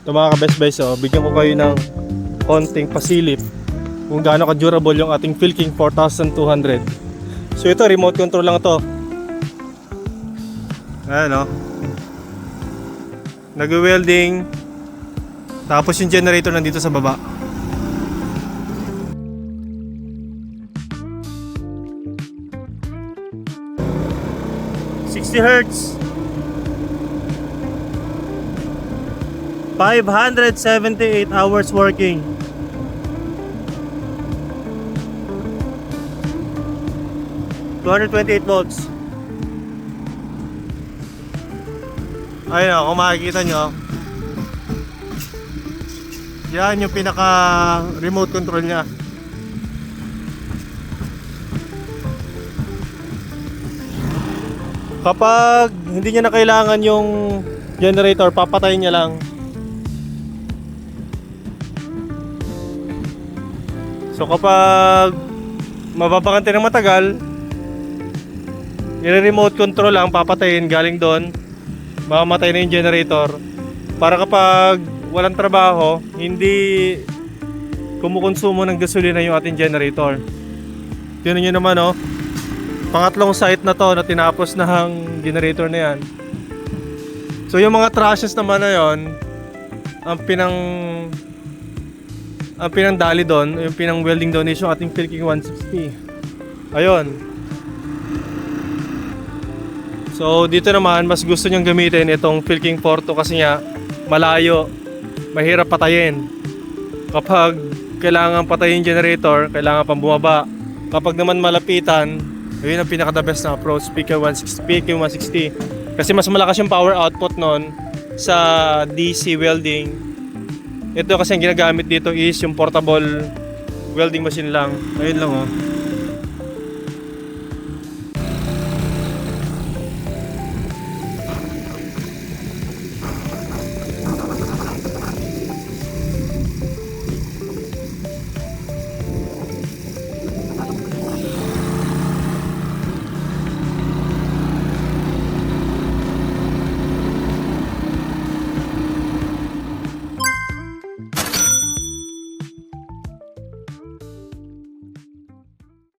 Ito mga ka-best buys, bigyan ko kayo ng konting pasilip kung gaano ka-durable yung ating Philking 4200. So ito, remote control lang ito. Ayan nag-welding. Tapos yung generator nandito sa baba. Hz 578 hours working. $228. Ayun kung makikita nyo, yan yung pinaka remote control nya. Kapag hindi niya na kailangan yung generator, papatayin niya lang. So kapag mababakante ng matagal, i-remote control lang, papatayin galing doon, mamamatay na yung generator. Para kapag walang trabaho, hindi kumukonsumo ng gasolina yung ating generator. Tingnan nyo naman pangatlong site na to na tinapos na ang generator na yan. So yung mga trashes naman na yon, ang pinangdali doon, yung pinang welding doon is yung ating Philking 160. Ayun. So dito naman mas gusto niyang gamitin itong Philking 42 kasi nga malayo, mahirap patayin. Kapag kailangan patayin generator, kailangan pang bumaba. Kapag naman malapitan, yun ang pinaka the best na approach, Philking 160. Kasi mas malakas yung power output nun sa DC welding. Ito kasi ang ginagamit dito is yung portable welding machine lang. Ayun lang